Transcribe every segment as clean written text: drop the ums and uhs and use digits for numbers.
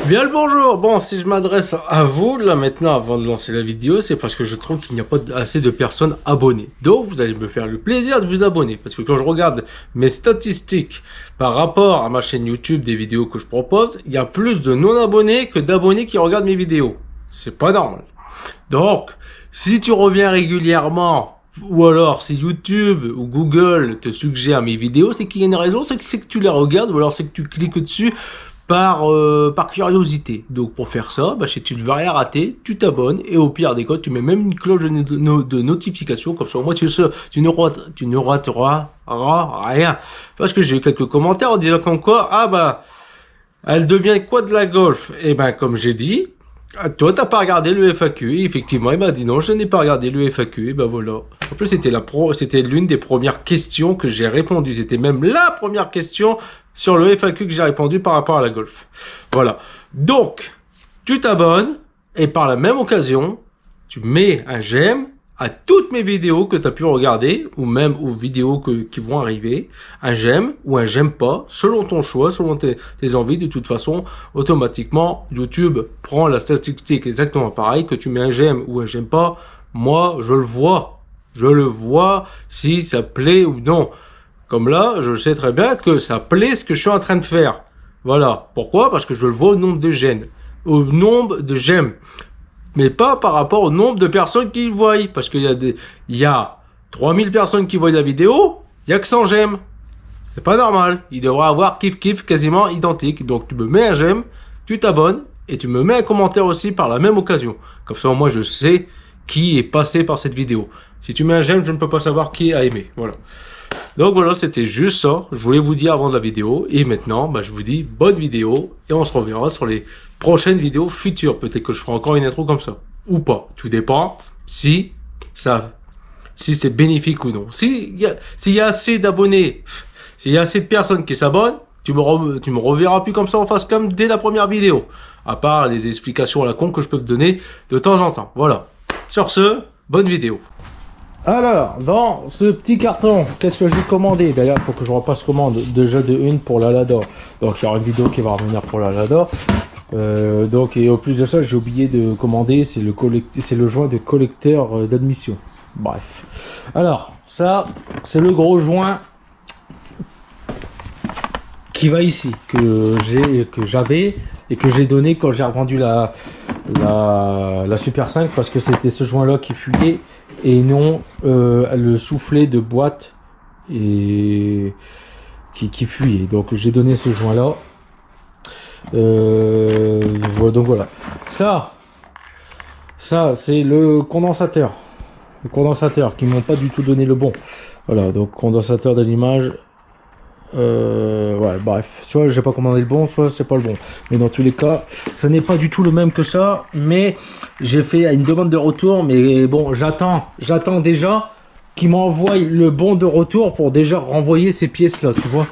Bien le bonjour. Bon, si je m'adresse à vous là maintenant avant de lancer la vidéo, c'est parce que je trouve qu'il n'y a pas assez de personnes abonnées. Donc vous allez me faire le plaisir de vous abonner, parce que quand je regarde mes statistiques par rapport à ma chaîne YouTube des vidéos que je propose, il y a plus de non-abonnés que d'abonnés qui regardent mes vidéos. C'est pas normal. Donc, si tu reviens régulièrement, ou alors si YouTube ou Google te suggère mes vidéos, c'est qu'il y a une raison, c'est que tu les regardes, ou alors c'est que tu cliques dessus par curiosité. Donc pour faire ça, si tu ne veux rien rater, tu t'abonnes et au pire des cas, tu mets même une cloche de notification, comme ça au moins tu ne rateras rien. Parce que j'ai eu quelques commentaires en disant comme quoi, elle devient quoi de la golf? Et ben comme j'ai dit, toi t'as pas regardé le FAQ, et effectivement il m'a dit non, je n'ai pas regardé le FAQ, et ben voilà. En plus c'était l'une des premières questions que j'ai répondu, c'était même la première question sur le FAQ que j'ai répondu par rapport à la golf. Voilà. Donc, tu t'abonnes, et par la même occasion, tu mets un j'aime à toutes mes vidéos que tu as pu regarder, ou même aux vidéos qui vont arriver, un j'aime ou un j'aime pas, selon ton choix, selon tes envies. De toute façon, automatiquement, YouTube prend la statistique exactement pareil, que tu mets un j'aime ou un j'aime pas, moi, je le vois. Je le vois si ça plaît ou non. Comme là, je sais très bien que ça plaît ce que je suis en train de faire. Voilà. Pourquoi? Parce que je le vois au nombre de j'aime. Au nombre de j'aime. Mais pas par rapport au nombre de personnes qui le voient. Parce qu'il y a 3000 personnes qui voient la vidéo, il n'y a que 100 j'aime. C'est pas normal. Il devrait avoir kiff quasiment identique. Donc tu me mets un j'aime, tu t'abonnes et tu me mets un commentaire aussi par la même occasion. Comme ça, moi, je sais qui est passé par cette vidéo. Si tu mets un j'aime, je ne peux pas savoir qui a aimé. Voilà. Donc voilà, c'était juste ça. Je voulais vous dire avant de la vidéo. Et maintenant, je vous dis bonne vidéo. Et on se reverra sur les prochaines vidéos futures. Peut-être que je ferai encore une intro comme ça. Ou pas. Tout dépend si c'est bénéfique ou non. S'il y a assez d'abonnés, s'il y a assez de personnes qui s'abonnent, tu me reverras plus comme ça en face cam dès la première vidéo. À part les explications à la con que je peux te donner de temps en temps. Voilà. Sur ce, bonne vidéo. Alors, dans ce petit carton, qu'est-ce que j'ai commandé? D'ailleurs, il faut que je repasse commande déjà de une pour la Lada. Donc, il y aura une vidéo qui va revenir pour la Lada. Et au plus de ça, j'ai oublié de commander, c'est le joint de collecteur d'admission. Bref. Alors, ça, c'est le gros joint qui va ici, que j'avais et que j'ai donné quand j'ai revendu la Super 5, parce que c'était ce joint-là qui fuyait et non le soufflet de boîte et qui fuyait. Donc j'ai donné ce joint-là. Donc voilà. Ça c'est le condensateur. Le condensateur qui m'ont pas du tout donné le bon. Voilà, donc condensateur d'allumage. Ouais, bref, soit j'ai pas commandé le bon, soit c'est pas le bon, mais dans tous les cas ce n'est pas du tout le même que ça. Mais j'ai fait une demande de retour, mais bon, j'attends déjà qu'il m'envoie le bon de retour pour déjà renvoyer ces pièces là, tu vois,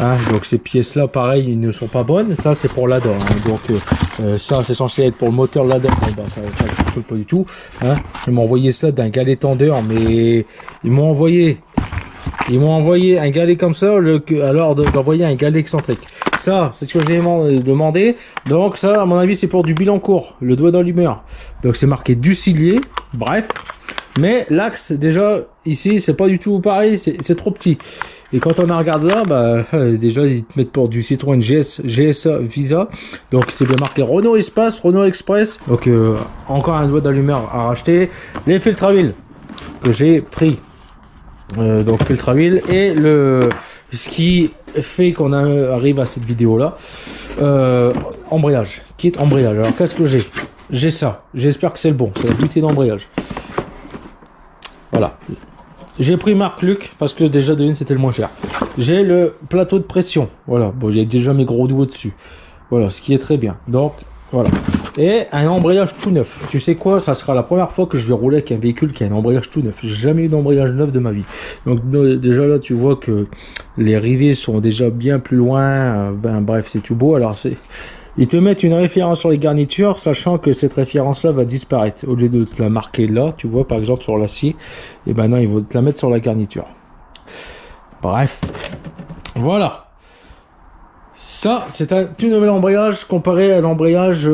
hein. Donc ces pièces là pareil, ils ne sont pas bonnes. Ça c'est pour l'Ada, hein. Donc ça c'est censé être pour le moteur l'Ada, ça ne fonctionne pas du tout, hein. Ils m'ont envoyé ça d'un galet tendeur, mais ils m'ont envoyé un galet comme ça, alors d'envoyer un galet excentrique. Ça, c'est ce que j'ai demandé. Donc ça, à mon avis, c'est pour du bilan court, le doigt d'allumeur. Donc c'est marqué Ducilier, bref. Mais l'axe, déjà, ici, c'est pas du tout pareil, c'est trop petit. Et quand on regarde là, déjà, ils te mettent pour du Citroën GSA Visa. Donc c'est bien marqué Renault Espace, Renault Express. Donc encore un doigt d'allumeur à racheter. Les filtres à huile que j'ai pris. Donc filtre à huile et ce qui fait qu'on arrive à cette vidéo là, embrayage, kit embrayage. Alors qu'est-ce que j'ai ça, j'espère que c'est le bon, c'est la bouteille d'embrayage. Voilà, j'ai pris marque Luc parce que déjà de une c'était le moins cher. J'ai le plateau de pression, voilà, bon j'ai déjà mes gros doigts dessus, voilà, ce qui est très bien. Donc voilà, et un embrayage tout neuf. Tu sais quoi, ça sera la première fois que je vais rouler avec un véhicule qui a un embrayage tout neuf. J'ai jamais eu d'embrayage neuf de ma vie. Donc déjà là tu vois que les rivets sont déjà bien plus loin. Bref, c'est tout beau. Alors ils te mettent une référence sur les garnitures, sachant que cette référence là va disparaître. Au lieu de te la marquer là, tu vois, par exemple sur l'acier, et ben non, ils vont te la mettre sur la garniture. Bref, voilà. Ça, c'est un tout nouvel embrayage comparé à l'embrayage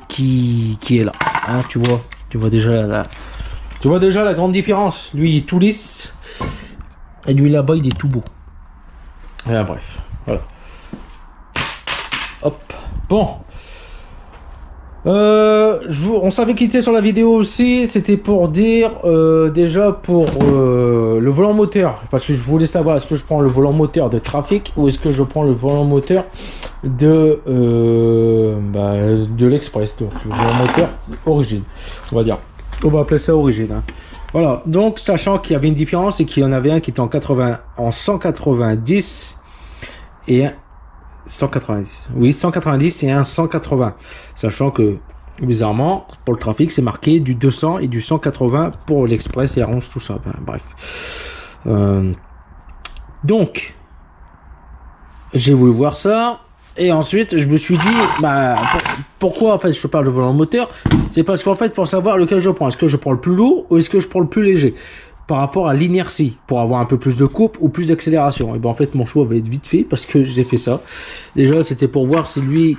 qui est là. Hein, tu vois déjà la grande différence. Lui, il est tout lisse. Et lui, là-bas, il est tout beau. Ah, bref, voilà. Hop. Bon. On s'avait quitté sur la vidéo aussi, c'était pour dire déjà pour le volant moteur, parce que je voulais savoir est-ce que je prends le volant moteur de trafic ou est-ce que je prends le volant moteur de l'Express, donc le volant moteur origine, on va dire, on va appeler ça origine. Hein. Voilà, donc sachant qu'il y avait une différence et qu'il y en avait un qui était en 190 et 190. Oui, 190 et un 180. Sachant que, bizarrement, pour le trafic, c'est marqué du 200 et du 180 pour l'Express et Orange, tout ça. Ben, bref. Donc, j'ai voulu voir ça. Et ensuite, je me suis dit, pourquoi en fait je parle de volant moteur? C'est parce qu'en fait, pour savoir lequel je prends, est-ce que je prends le plus lourd ou est-ce que je prends le plus léger? Par rapport à l'inertie, pour avoir un peu plus de coupe ou plus d'accélération. Et ben en fait mon choix va être vite fait parce que j'ai fait ça. Déjà c'était pour voir si lui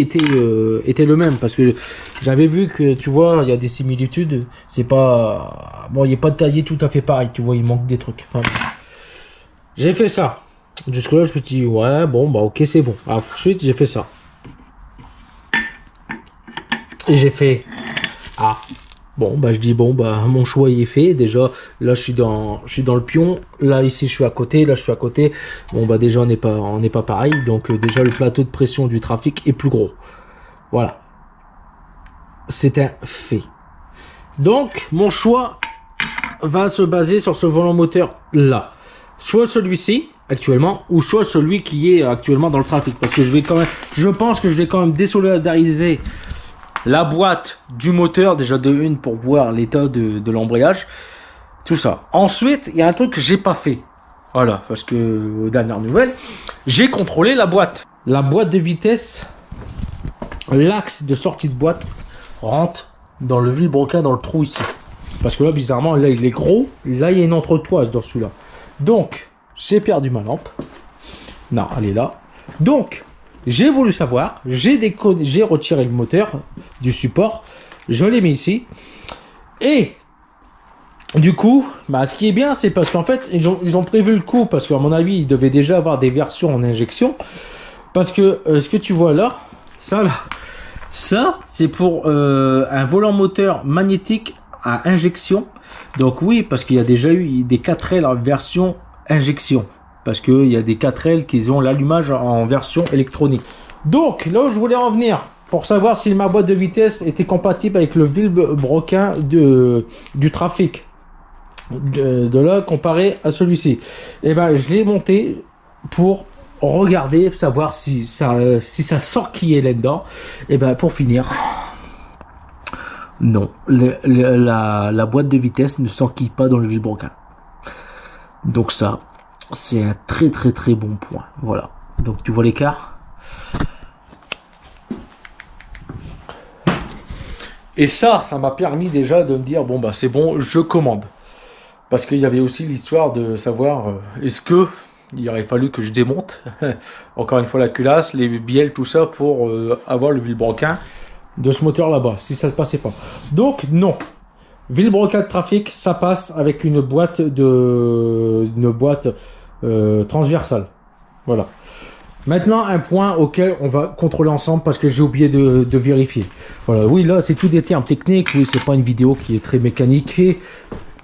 était le même, parce que j'avais vu que tu vois il y a des similitudes. C'est pas bon, il est pas taillé tout à fait pareil. Tu vois, il manque des trucs. Enfin, j'ai fait ça. Jusque là je me suis dit ouais bon bah ok c'est bon. Ensuite j'ai fait ça. Et j'ai fait bon bah je dis bon bah mon choix y est fait. Déjà là je suis dans le pion, là ici je suis à côté, là je suis à côté. Bon bah déjà on n'est pas pareil, donc déjà le plateau de pression du trafic est plus gros. Voilà. C'est un fait. Donc mon choix va se baser sur ce volant moteur là. Soit celui-ci actuellement ou soit celui qui est actuellement dans le trafic, parce que je pense que je vais quand même désolidariser la boîte du moteur, déjà de une pour voir l'état de l'embrayage, tout ça. Ensuite, il y a un truc que j'ai pas fait. Voilà, parce que aux dernières nouvelles, j'ai contrôlé la boîte. La boîte de vitesse, l'axe de sortie de boîte rentre dans le vilebrequin, dans le trou ici. Parce que là, bizarrement, là il est gros, là il y a une entretoise dans celui-là. Donc, j'ai perdu ma lampe. Non, elle est là. Donc, j'ai voulu savoir, j'ai retiré le moteur du support, je l'ai mis ici, et du coup, ce qui est bien, c'est parce qu'en fait, ils ont prévu le coup, parce qu'à mon avis, ils devaient déjà avoir des versions en injection, parce que ce que tu vois là, ça, c'est pour un volant moteur magnétique à injection. Donc oui, parce qu'il y a déjà eu des 4L en version injection. Parce qu'il y a des 4L qui ont l'allumage en version électronique. Donc, là où je voulais en venir, pour savoir si ma boîte de vitesse était compatible avec le vilebrequin du trafic. De là, comparé à celui-ci. Et ben, je l'ai monté pour regarder, savoir si ça sort qui est là-dedans. Et ben, pour finir, non. La boîte de vitesse ne s'enquille pas dans le vilebrequin. Donc ça, c'est un très très très bon point. Voilà. Donc tu vois l'écart. Et ça m'a permis déjà de me dire bon bah c'est bon, je commande. Parce qu'il y avait aussi l'histoire de savoir est-ce que il aurait fallu que je démonte encore une fois la culasse, les bielles, tout ça pour avoir le vilebrequin de ce moteur là-bas, si ça ne passait pas. Donc non. Vilebrequin de trafic, ça passe avec une boîte transversale. Voilà. Maintenant, un point auquel on va contrôler ensemble parce que j'ai oublié de vérifier. Voilà. Oui, là, c'est tout des termes techniques. Oui, c'est pas une vidéo qui est très mécaniquée.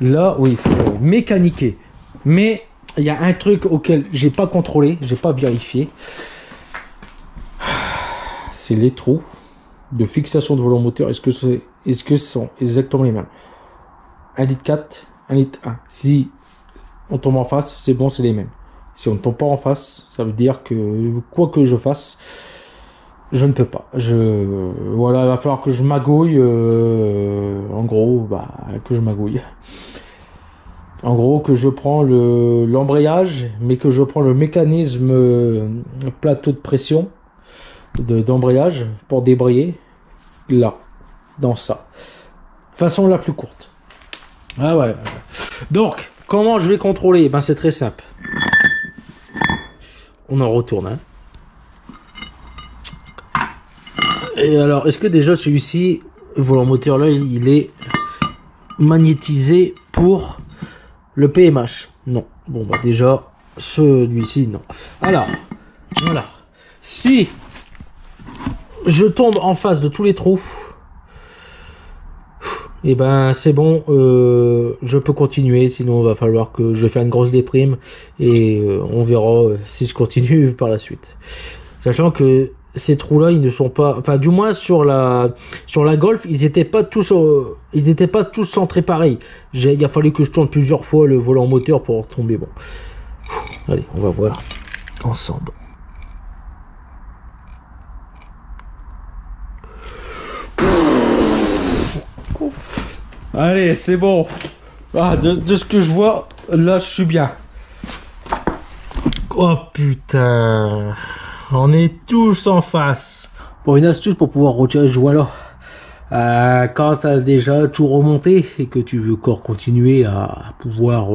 Là, oui, mécaniquée. Mais il y a un truc auquel j'ai pas contrôlé, j'ai pas vérifié. C'est les trous de fixation de volant moteur. Est-ce que ce sont exactement les mêmes? 1,4 litre, 1 litre 1. Si on tombe en face, c'est bon, c'est les mêmes. Si on ne tombe pas en face, ça veut dire que quoi que je fasse, je ne peux pas. Voilà, il va falloir que je magouille. En gros, que je magouille. En gros, que je prends l'embrayage, mais que je prends le mécanisme plateau de pression d'embrayage pour débrayer là, dans ça. Façon la plus courte. Ah ouais. Donc, comment je vais contrôler? C'est très simple. on en retourne. Hein. Et alors, est-ce que déjà celui-ci, le volant moteur là, il est magnétisé pour le PMH? Non. Bon, bah déjà, celui-ci, non. Alors, voilà. Si je tombe en face de tous les trous, et ben c'est bon, je peux continuer, sinon il va falloir que je fasse une grosse déprime et on verra si je continue par la suite. Sachant que ces trous là, ils ne sont pas, enfin du moins sur la Golf, ils n'étaient pas tous centrés pareil. Il a fallu que je tourne plusieurs fois le volant moteur pour tomber. Bon, allez, on va voir ensemble. Allez, c'est bon. Ah, de ce que je vois, là, je suis bien. Oh putain. On est tous en face. Bon, une astuce pour pouvoir retirer ce joint-là. Quand tu as déjà tout remonté et que tu veux encore continuer à pouvoir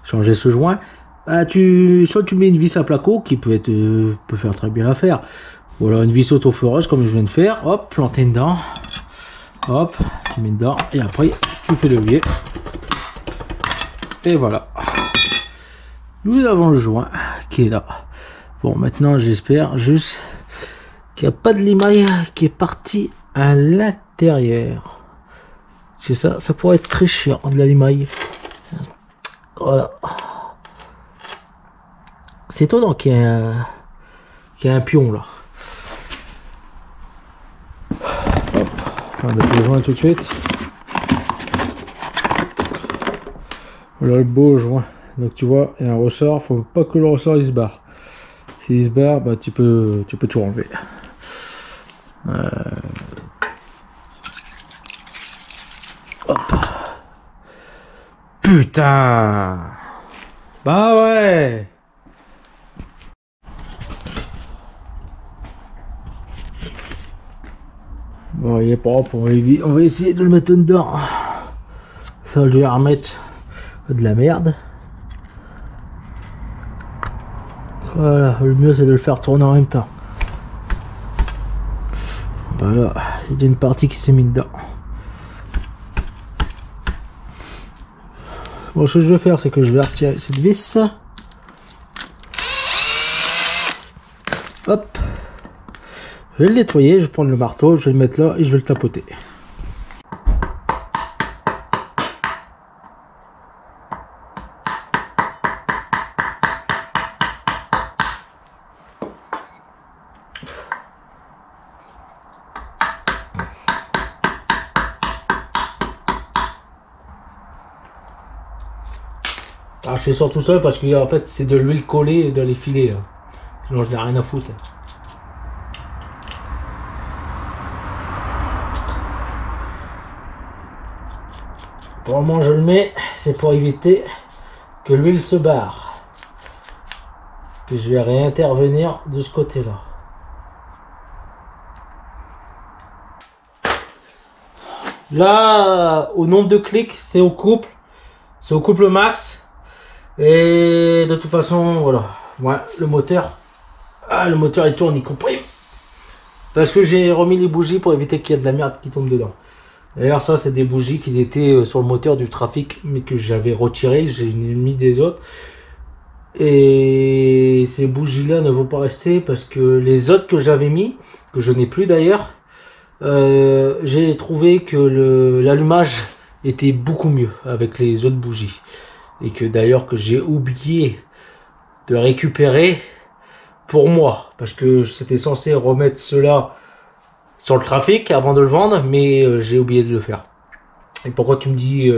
changer ce joint, soit tu mets une vis à placo qui peut faire très bien l'affaire. Ou alors une vis autoforeuse comme je viens de faire. Hop, planter dedans. Hop, tu mets dedans et après tu fais levier. Et voilà. Nous avons le joint qui est là. Bon, maintenant j'espère juste qu'il n'y a pas de limaille qui est partie à l'intérieur. Parce que ça pourrait être très cher de la limaille. Voilà. C'est étonnant qu'il y ait un pion là. On a le joint tout de suite. Voilà le beau joint. Donc tu vois, il y a un ressort. Faut pas que le ressort il se barre. S'il se barre, bah tu peux tout enlever. Hop. Putain. Bah ouais. Bon, il est propre, on va essayer de le mettre dedans. Ça va lui remettre de la merde. Voilà, le mieux c'est de le faire tourner en même temps. Voilà, il y a une partie qui s'est mise dedans. Bon, ce que je vais faire, c'est que je vais retirer cette vis. Hop. Je vais le nettoyer, je vais prendre le marteau, je vais le mettre là et je vais le tapoter. Ah, je fais ça tout seul parce que en fait c'est de l'huile collée dans les filets. Hein. Sinon je n'ai rien à foutre. Pour le moment je le mets, c'est pour éviter que l'huile se barre. Parce que je vais réintervenir de ce côté-là. Là, au nombre de clics, c'est au couple. C'est au couple max. Et de toute façon, voilà. Ouais, le moteur. Ah, le moteur il tourne, il comprime. Parce que j'ai remis les bougies pour éviter qu'il y ait de la merde qui tombe dedans. D'ailleurs, ça, c'est des bougies qui étaient sur le moteur du Trafic, mais que j'avais retiré. J'ai mis des autres. Et ces bougies-là ne vont pas rester parce que les autres que j'avais mis, que je n'ai plus d'ailleurs, j'ai trouvé que l'allumage était beaucoup mieux avec les autres bougies. Et que d'ailleurs que j'ai oublié de récupérer pour moi. Parce que c'était censé remettre cela sur le Trafic avant de le vendre, mais j'ai oublié de le faire. Et pourquoi tu me dis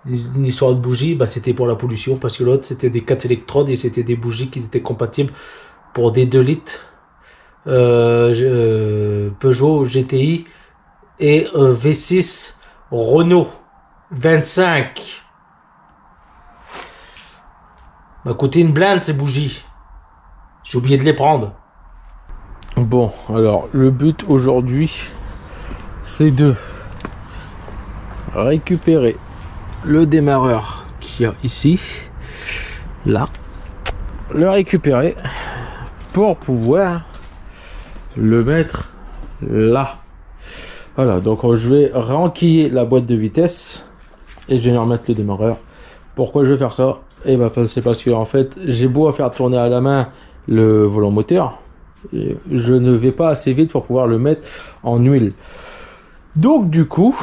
une histoire de bougie? Bah, c'était pour la pollution, parce que l'autre c'était des 4 électrodes et c'était des bougies qui étaient compatibles pour des 2 litres Peugeot GTI et V6 Renault 25. M'a coûté une blinde ces bougies. J'ai oublié de les prendre. Bon, alors le but aujourd'hui, c'est de récupérer le démarreur qu'il y a ici, là, le récupérer, pour pouvoir le mettre là. Voilà, donc je vais renquiller la boîte de vitesse et je vais remettre le démarreur. Pourquoi je vais faire ça? Et ben c'est parce que en fait j'ai beau à faire tourner à la main le volant moteur, et je ne vais pas assez vite pour pouvoir le mettre en huile. Donc du coup,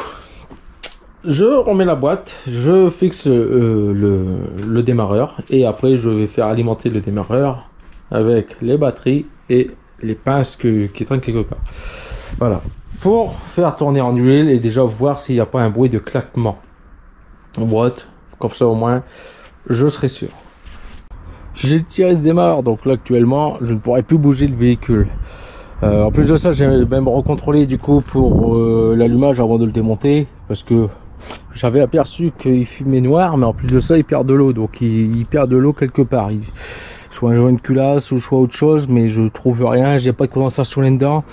je remets la boîte, je fixe le démarreur et après je vais faire alimenter le démarreur avec les batteries et les pinces qui traînent quelque part. Voilà, pour faire tourner en huile et déjà voir s'il n'y a pas un bruit de claquement en boîte, comme ça au moins je serai sûr. J'ai tiré ce démarreur, donc là actuellement je ne pourrais plus bouger le véhicule. En plus de ça, j'ai même recontrôlé du coup pour l'allumage avant de le démonter, parce que j'avais aperçu qu'il fumait noir, mais en plus de ça il perd de l'eau, donc il perd de l'eau quelque part. Soit un joint de culasse ou soit autre chose, mais je trouve rien, j'ai pas de condensation là-dedans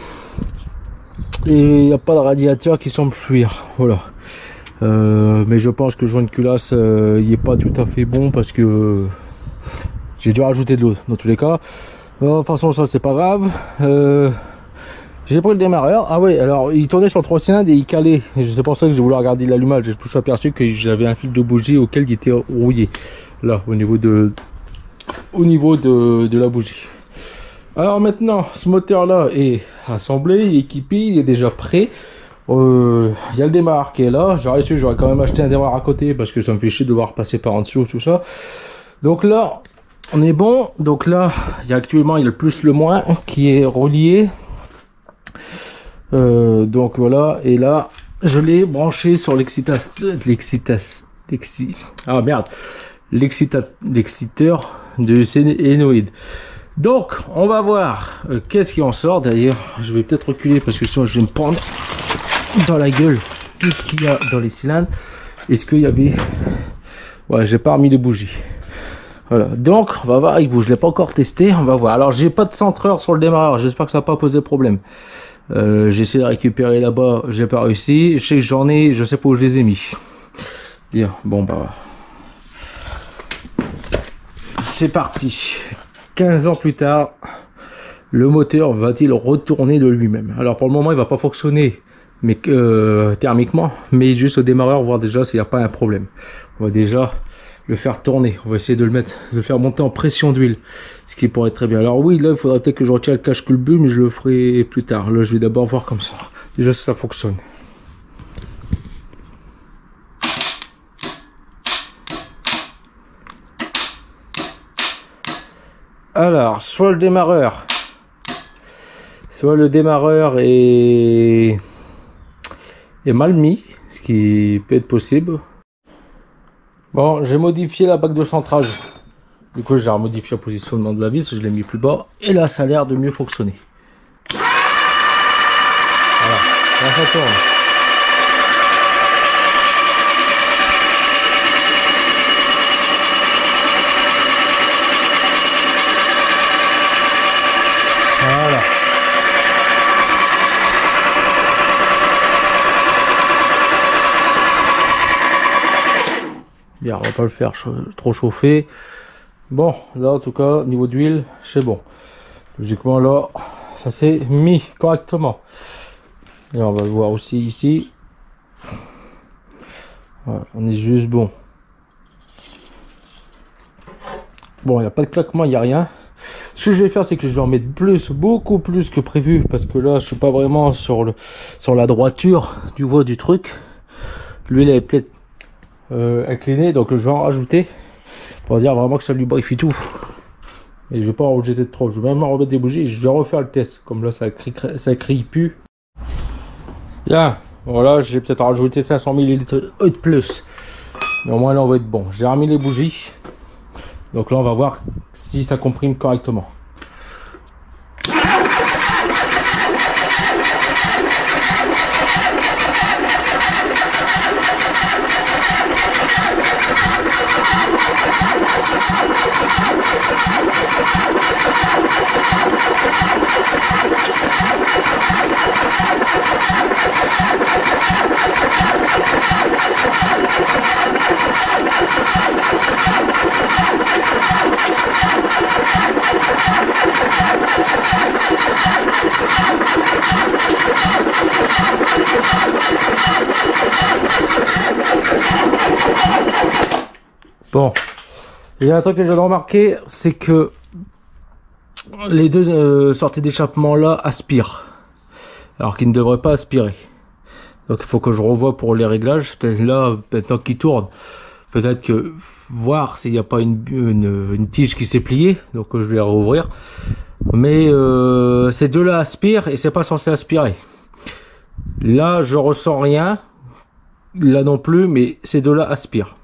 et il n'y a pas de radiateur qui semble fuir. Voilà. Mais je pense que le joint de culasse il est pas tout à fait bon, parce que j'ai dû rajouter de l'eau dans tous les cas. De toute façon ça c'est pas grave. J'ai pris le démarreur. Ah oui, alors il tournait sur 3 cylindres et il calait. C'est pour ça que j'ai voulu regarder l'allumage. J'ai tout aperçu que j'avais un fil de bougie auquel il était rouillé. Là, au niveau de la bougie. Alors maintenant, ce moteur là est assemblé, équipé, il est déjà prêt. Il y a le démarreur qui est là. J'aurais su, j'aurais quand même acheté un démarreur à côté parce que ça me fait chier de devoir passer par en dessous, tout ça. Donc là, on est bon. Donc là, il y a actuellement le plus le moins qui est relié. Donc voilà, et là je l'ai branché sur l'exciteur de Sénoïde. Donc on va voir qu'est-ce qui en sort. D'ailleurs je vais peut-être reculer parce que sinon je vais me prendre dans la gueule tout ce qu'il y a dans les cylindres. Est-ce qu'il y avait... Ouais, j'ai pas remis les bougies. Voilà, donc on va voir, il bouge, je l'ai pas encore testé, on va voir. Alors j'ai pas de centreur sur le démarreur, j'espère que ça va pas poser problème. J'ai essayé de récupérer là-bas, j'ai pas réussi. Je sais que j'en ai, je sais pas où je les ai mis. Bien, bon bah c'est parti. 15 ans plus tard, le moteur va-t-il retourner de lui-même? Alors pour le moment il va pas fonctionner, mais thermiquement, mais juste au démarreur, voir déjà s'il n'y a pas un problème. On va déjà le faire tourner, on va essayer de le faire monter en pression d'huile, ce qui pourrait être très bien. Alors oui, là il faudrait peut-être que je retire le cache-culbut, mais je le ferai plus tard. Là je vais d'abord voir comme ça, déjà si ça fonctionne. Alors soit le démarreur est mal mis, ce qui peut être possible. Bon, j'ai modifié la bague de centrage. Du coup, j'ai modifié le positionnement de la vis, je l'ai mis plus bas. Et là, ça a l'air de mieux fonctionner. Voilà, là, ça tourne. Voilà. Bien, on va pas le faire trop chauffer. Bon, là en tout cas, niveau d'huile, c'est bon. Logiquement là, ça s'est mis correctement. Et on va le voir aussi ici. Voilà, on est juste bon. Bon, il n'y a pas de claquement, il n'y a rien. Ce que je vais faire, c'est que je vais en mettre plus, beaucoup plus que prévu, parce que là, je suis pas vraiment sur la droiture du voie du truc. L'huile est peut-être inclinée, donc je vais en rajouter pour dire vraiment que ça lubrifie tout. Et je vais pas en rejeter trop. Je vais même en remettre des bougies et je vais refaire le test. Comme là, ça crie plus. Bien, voilà, j'ai peut-être rajouté 500 ml de plus. Mais au moins là, on va être bon. J'ai remis les bougies. Donc là, on va voir si ça comprime correctement. Bon, il y a un truc que je viens de remarquer, c'est que les deux sorties d'échappement là aspirent, alors qu'ils ne devraient pas aspirer. Donc il faut que je revoie pour les réglages. Peut-être là, maintenant qu'ils tournent, peut-être que voir s'il n'y a pas une tige qui s'est pliée. Donc je vais la rouvrir. Mais ces deux-là aspirent et c'est pas censé aspirer. Là, je ressens rien. Là non plus, mais ces deux-là aspirent.